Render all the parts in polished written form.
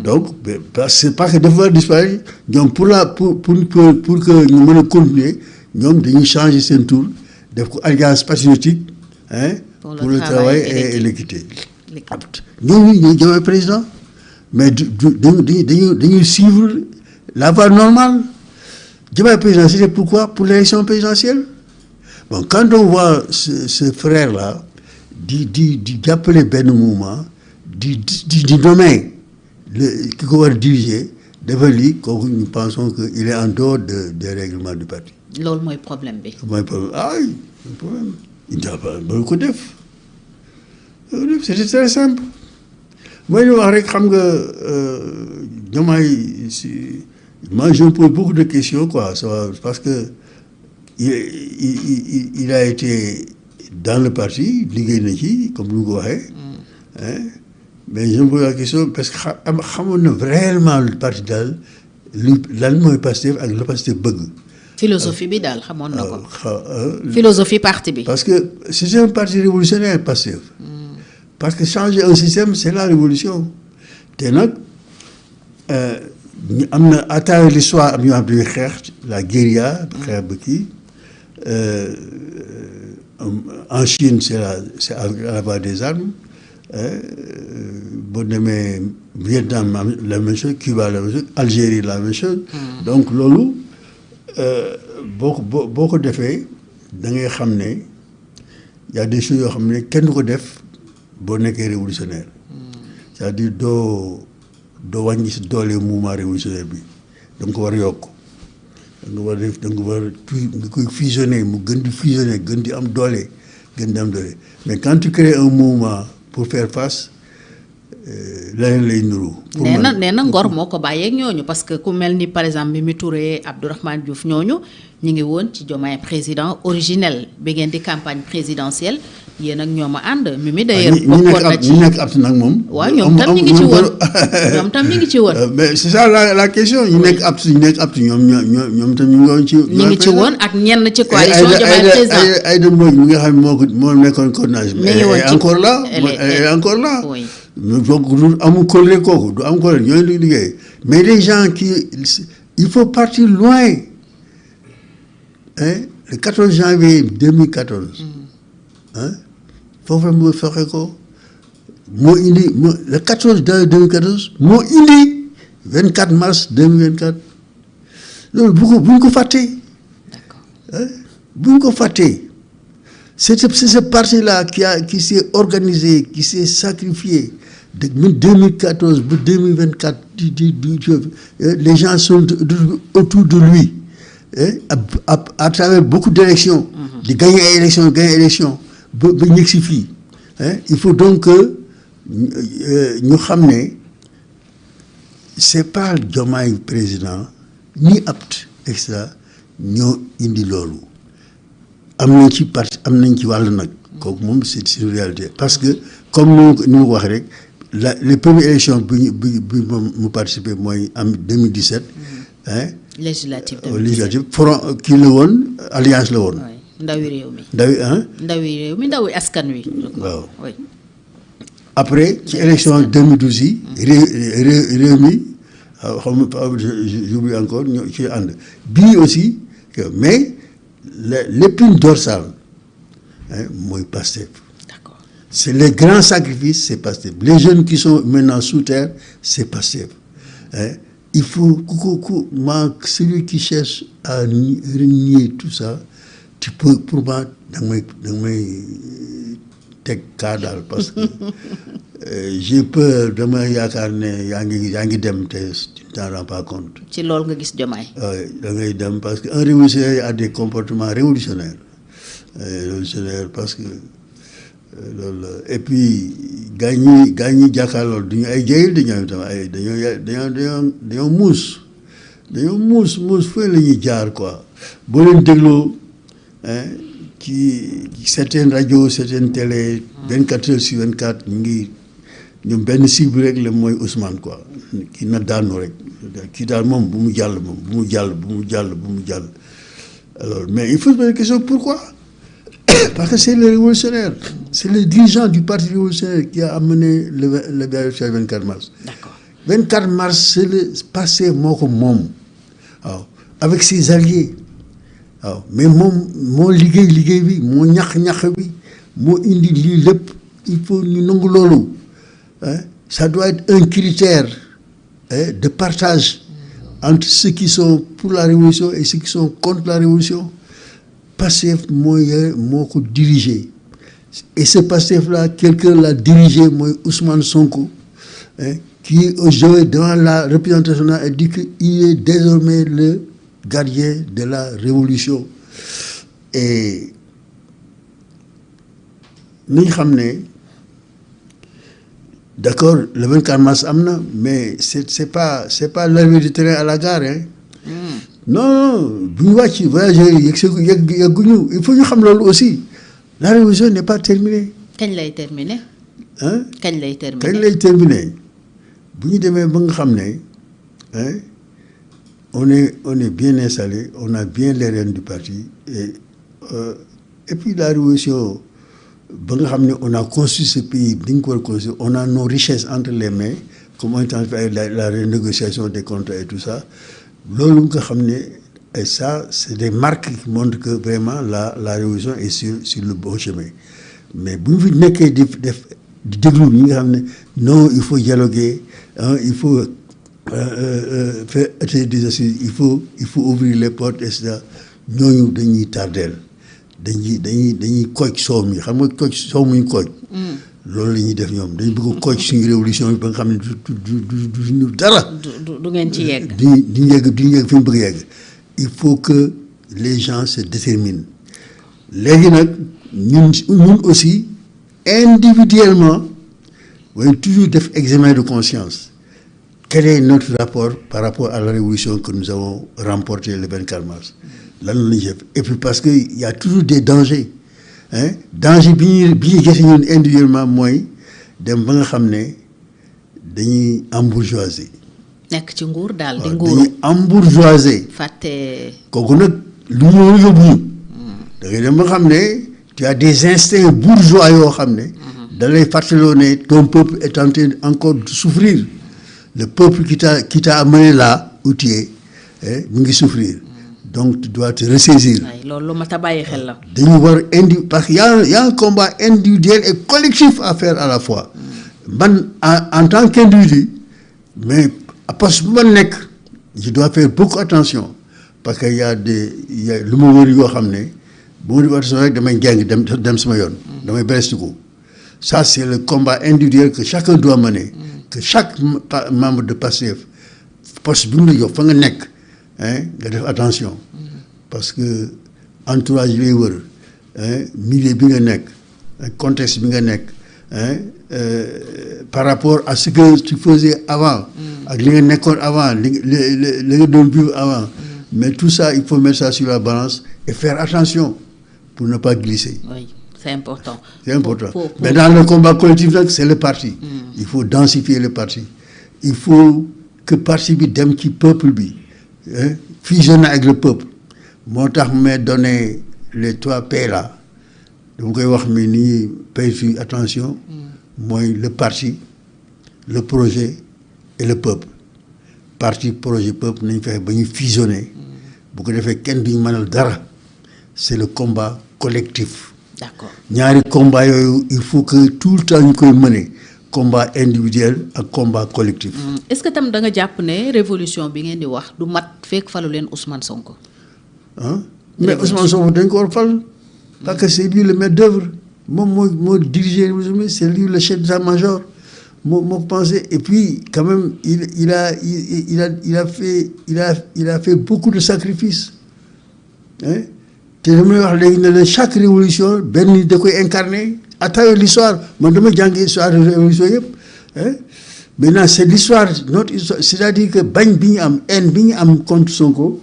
donc c'est pas que dafa disparaître ñoom pour que ñu mën a continuer ñoom dañuy changer seen tour def ko alliance patriotique pour le travail et l'équité. ñooñu ñooy Diomaye président mais dañuy suivre la voie normale. Diomaye président c'était pourquoi pour l'élection présidentielle. Bon, quand on voit ce frère-là di jàppale benn mouvement di nommer ki ko war a diriger dafa lii kooku nous pensons que il est en dehors des règlements du parti. loolu mooy problème bi. mooy problème problème il doit pas ba ko def c'était très simple mooy li wax rek xam nga Diomaye moi je me pose beaucoup de questions quoi parce que il a été dans le parti liggéey na ci comme ni nga ko waxee mais je me pose la question parce que xamoon na réellement le parti daal lan mooy Pastef ak le Pastef bëgg. philosophie bi daal xamoon na ko. philosophie parti bi. parce que c'est un parti révolutionnaire Pastef. parce que changer un système c'est la révolution te nag am na à travers l'histoire am ñoo xam ne xeex la guérilla xeex ba kii en Chine c'est à la base des armes boo demee Vietnam la même chose Cuba la même chose Algérie la même chose. donc loolu boo ko defee da ngay xam ne y a des choses yoo xam ne kenn du ko def boo nekkee révolutionnaire c'est-à-dire doo wàññi si doole mouvement révolutionnaire bi da nga ko war a yokk da nga war a def da nga war a nga koy fusionner mu gën di fusionner gën di am doole mais quand tu crées un mouvement pour faire face leneen lay nuru. nee na ngor moo ko bàyyeeg ñooñu parce que ku mel ni par exemple Mimi Touré Abdourahmane Diouf ñooñu ñu ngi woon ci Diomaye président originel bi ngeen di campagne présidentielle yéen ak ñoom a ànd Mimi d'ailleurs bokkoon na ci ñi nekk apte nag moom. waaw ñoom tam ñu ngi ci woon mais c'est ça la question ñi nekk apte ñoom tam ñu ngi ci woon ak ñenn ci coalition Diomaye président Aïda Mbodj mi nga xam ne moo nekkoon coordination elle est encore là elle est encore là. donc du amul collègue kooku du am collègue ñooy liggéey mais les gens qui il faut partir loin le 14 janvier 2014 foofu moo fexe ko moo indi le 14 janvier 2014 moo indi 24 mars 2024 loolu bu ñu ko fàttee bu ñu ko fàttee c'est ce parti-là qui s'est organisé qui s'est sacrifié de 2014 ba 2024 les gens sont autour de lui à travers beaucoup d'élections di gagner ay élections ba ñëg si fii il faut donc que ñu xam ne c'est pas Diomaye président ñi apte extra ñoo indi loolu am nañ ci parti am nañ ci wàll nag kooku moom c'est une réalité parce que comme ni ma ko waxee rek les premières élections bi moom mu participé mooy am 2017 législative front kii la woon alliance la woon ndawi réew mi ndawi askan wi waaw après ci élection 2012 yi réew mi xam nga j'oublie encore ñoo ci ànd bii aussi mais l'épine dorsale mooy Pastef. D'accord. C'est les grands sacrifices, c'est Pastef. Les jeunes qui sont maintenant sous terre, c'est Pastef. Il faut celui qui cherche à renier tout ça, tu peux pour moi dans mes teg cas daal parce que j'ai peur dama yaakaar ne yaa ngi dem te tu ne t'en rends pas compte. ci loolu nga gis Diomaye. da ngay dem parce que un révolutionnaire a des comportements révolutionnaires parce que loolu et puis gaañ ñi jàkkaarloo du ñu ay jayil di ñoom itam ay dañoo muus fu la ñuy jaar quoi boo leen dégloo ci certaines radios certaines télé 24 heures sur 24 ñu ngi ñoom benn cible rek la mooy Ousmane quoi kii na daanu rek kii daal moom bu mu jàll alors mais il faut se poser la question pourquoi parce que c'est le révolutionnaire c'est le dirigeant du parti révolutionnaire qui a amené le 24 mars. D'accord. 24 mars c'est le passé moo ko moom waaw avec ses alliés waaw mais moom moo liggéey bi moo ñax bi moo indi lii lépp il faut ñu nangu loolu ça doit être un critère de partage entre ceux qui sont pour la révolution et ceux qui sont contre la révolution. Pastef moo ko dirigé et ce Pastef là quelqu'un l'a dirigé mooy Ousmane Sonko qui aujourd'hui devant la représentation a dit qu'il est désormais le gardien de la révolution et nañ xam ne d'accord le 24 mars am na mais c'est pas l'arrivée du train à la gare non bu ñu wàcc voyageurs yi yegguñu il faut ñu xam loolu aussi la révolution n'est pas terminée. kañ lay terminer. kañ lay terminer bu ñu demee ba nga xam ne on est bien installé on a bien les rênes du parti et puis la révolution ba nga xam ne on a construit ce pays dañ ko war a construire on a nos richesses entre les mains comme on est en train de faire la renégociation des contrats et tout ça. loolu nga xam ne et ça c'est des marques qui montrent que vraiment la révolution est sur le bon chemin mais bu ñu fi nekkee di déglu ñi nga xam ne non il faut dialoguer il faut faire des assises il faut ouvrir les portes et cetera ñooñu dañuy tardeel dañuy kooj soow mi xam nga kooj soow muñu kooj loolu la ñuy def ñoom dañu bëgg a kooj suñu révolution bi ba nga xam ne du ñu dara. du ngeen ci yegg. duñu yegg fi mu bëgg yegg il faut que les gens se déterminent léegi nag ñun aussi individuellement waaye toujours def examen de conscience quel est notre rapport par rapport à la révolution que nous avons remportée le 24 mars lan la ñuy def et puis parce que il y a toujours des dangers. danger bi ñuy gis ñun individuellement mooy dem ba nga xam ne dañuy embourgeoiser. nekk ci nguur daal di nguuru dañuy embourgeoiser. fàtte. kooku nag lu ñu yóbbu ñu. da ngay dem ba xam ne tu as des instincts bourgeois yoo xam ne. da lay fàttaloo ne ton peuple est en train encore de souffrir le peuple qui t'a amené là où tu es mu ngi souffrir. donc tu dois te ressaisir. loolu lu mat a bàyyi xel la. dañu war parce que y a un combat individuel et collectif à faire à la fois. man en tant qu'individu mais parce que bu ma nekk je dois faire beaucoup attention parce que y a lu ma wër yoo xam ne bu ma def attention rek damay jàng dem sama yoon. damay berestiku ça c'est le combat individuel que chacun doit mener. que chaque membre de Pastef poste bi mu la jox fa nga nekk. nga def attention parce que entourage bi wër milieu bi nga nekk contexte bi nga nekk par rapport à ce que tu faisais avant ak li nga nekkoon avant li nga doon vivre avant mais tout ça il faut mettre ça sur la balance et faire attention pour ne pas glisser. Oui, c'est important. Mais dans le combat collectif nag c'est le parti. Il faut densifier le parti. Il faut que parti bi dem ci peuple bi. Fusionner avec le peuple moo tax may donner les 3 P là dama koy wax mi nii pay fi attention mooy le parti le projet et le peuple parti projet peuple nañ fexe ba ñu fusionner bu ko defee kenn duñu mënal dara c'est le combat collectif. D'accord. ñaari combat yooyu il faut que tout le temps ñu koy mener combat individuel ak combat collectif. Est-ce que tam da nga jàpp ne révolution bi ngeen di wax du mat fekk falu leen Ousmane Sonko. mais Ousmane Sonko dañ ko war fal parce que c'est lui le maître d'œuvre moom moo diriger révolution c'est lui le chef d'état-major moo pensé et puis quand même il a fait beaucoup de sacrifices te damay wax léegi ne la chaque révolution benn nit da koy incarner à travers l'histoire man dama jàng histoire de révolution yëpp maintenant c'est l'histoire notre histoire c'est-à-dire que bañ bi ñu am haine bi ñu am contre Sonko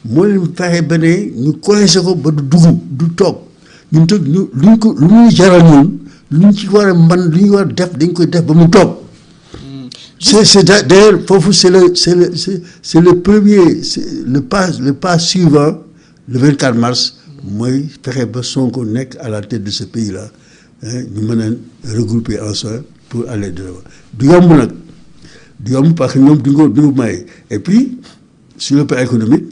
moo leen fexe ba ne ñu coincé ko ba du dugg du toog ñun toog lu ñu jaral ñun lu ñu ci war a mën lu ñu war a def dañ koy def ba mu toog. c'est d'ailleurs foofu c'est le premier le pas suivant le 24 mars mooy fexe ba Sonko nekk à la tête de ce pays là ñu mën a regrouper ensemble pour aller de l'avant du du yomb parce que ñoom du ko maye. Et puis sur le plan économique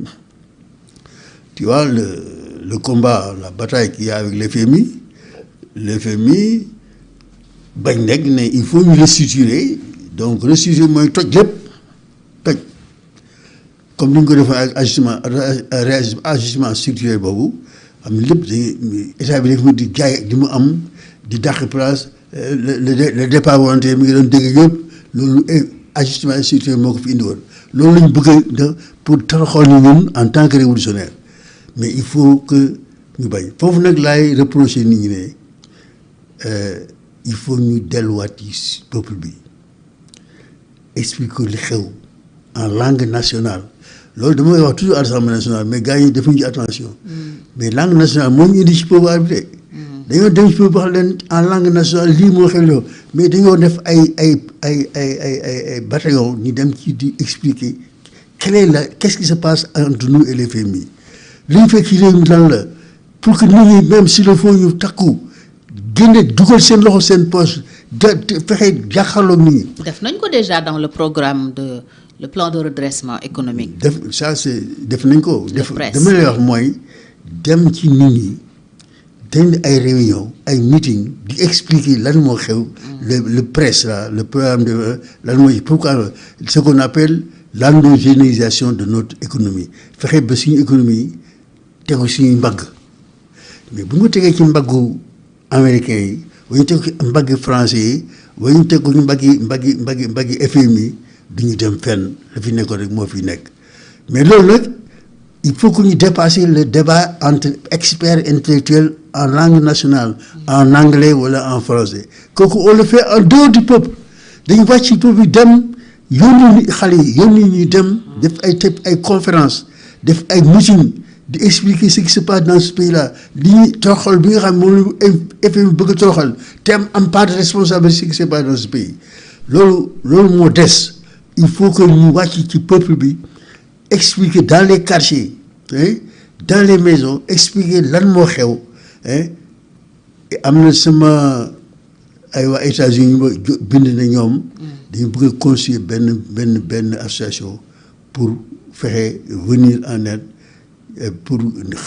tu vois le combat, la bataille qu'il y a avec l'FMI bañ nekk ne il faut ñu restructurer. Donc restructurer mooy toj lépp toj comme ni ñu ko defee ak ajustement structurel boobu am lépp dañuy état bi dafa di jaay di mu am di dàq place le départ volontaire mi ngi doon dégg yëpp loolu ajustement structurel moo ko fi indi woon loolu lañ bëgg pour taxawal ñu ñun en tant que révolutionnaire mais il faut que ñu bañ foofu nag laay reprocher nit ñi ne il faut ñu delluwaat ci peuple bi expliquer li xew en langue nationale loolu damay wax toujours à l'Assemblée nationale mais gars yi defuñu ci attention mais langue nationale moo ñu indi ci pouvoir bi de dañoo dem ci pouvoir wax leen en langue nationale lii moo xew loo mais dañoo def ay bataillon ñu dem ci di expliquer qu'est-ce qui se passe entre nous et les FMI li ñu fekk ci réew mi lan la pour que nit ñi même s'il le faut ñu takku génne dugal seen loxo seen poche fexe jàkkaarloog nit ñi. def nañ ko déjà dans le programme le plan de redressement économique. def nañ ko. dama lay wax mooy dem ci nit ñi dañ ay réunion ay meeting di expliquer lan moo xew. le presse là le programme de lan mooy pourquoi ce qu'on appelle l'endogénéisation de notre économie fexe ba suñu économie tegu suñuy mbagg mais bu ñu tegee ci mbaggu américains yi wala ñu teg ci mbaggi français yi wala ñu teg ko ñu mbaggi FMI du ñu dem fenn la fi nekkoon rek moo fi nekk mais loolu nag il faut que ñu dépasser le débat entre experts intellectuels en langue nationale en anglais wala en français kooku on le fait en dehors du peuple dañu wàcc ci peuple dem yónni xale yi yónni ñu dem def ay conférence def ay meeting di expliquer ce qui se passe dans ce pays là li ñuy toroxal bi nga xam moom la FMI bëgg a toroxal te am part de responsabilité ce qui se passe dans ce pays loolu moo des il faut que ñu wàcc ci peuple bi expliquer dans les quartiers dans les maisons expliquer lan moo xew am na sama ay waa États-Unis ñu bind na ñoom dañu bëgg a construire benn association pour fexe venir en aide pour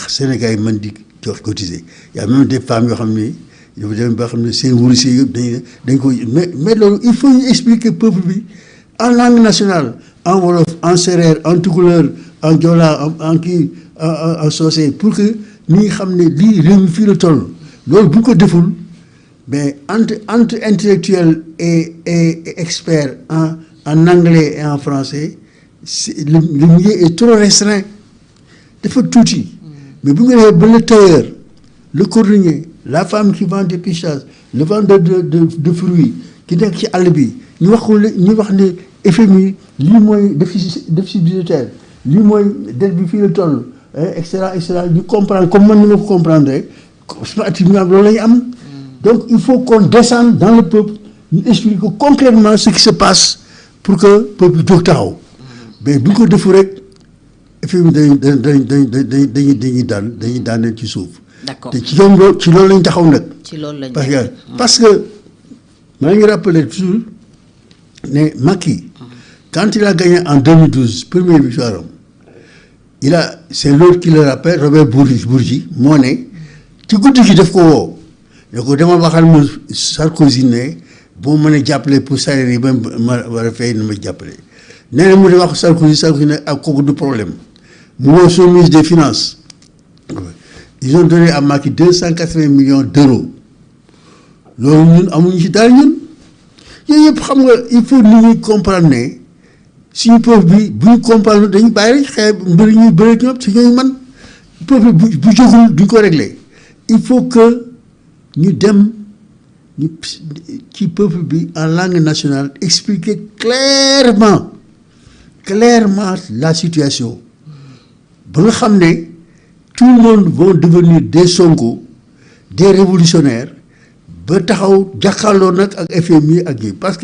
Sénégal yi mën di jox cotiser y a même des femmes yoo xam ne dafa dem ba xam ne seen wurus yëpp dañ ko mais loolu il faut ñu expliquer peuple bi en langue nationale en wolof en séeréer en tukulóor en joola en soose pour que ñi xam ne lii réew mi fii la toll loolu bu ko deful mais entre intellectuels et experts en anglais et en français le milieu est trop restreint dafa tuuti mais bu nga defee ba le tailleur le cordonnier la femme qui vend des pistaches le vendeur de fruits ki nekk ci àll bi ñu wax ne FMI lii mooy déficit budgétaire lii mooy dette bi fii la toll et cetera ñu comprendre comme man ni ma ko comprendre rek pratiquement loolu la ñu am donc il faut qu'on descende dans le peuple ñu explique concrètement ce qui se passe pour que peuple jóg taxaw mais bu ko defu rek FMI dañuy daaneel ci suuf. d'accord te ci loolu lañ taxaw nag. ci loolu lañ parce que maa ngi rappelé toujours ne Macky quand il a gagné en 2012 première victoire am c'est l'autre qui le rappelle Robert Bourgi moo ne ci guddi gi daf ko woo ne ko dama waxal ma Sarkozy ne boo mën a jàppale pour salaire yi ba ma war a fay na ma jàppale nee na mu di wax Sarkozy ne ak kooku du problème mu woo son ministre des finances ils ont donné à Macky 280 millions d'euros loolu ñun amuñu ci daal ñun yooyu yëpp xam nga il faut nit ñi comprendre ne suñu peuple bi bu ñu comprendre dañu bàyyi rek xëy mbir ñuy bëri ñoom si ñooy man peuple bu jógul duñ ko régler il faut que ñu dem ci peuple bi en langue nationale expliquer clairement la situation ba nga xam ne tout le monde vont devenir des Sonko des révolutionnaires ba taxaw jàkkaarloo nag ak FMI ak yi parce que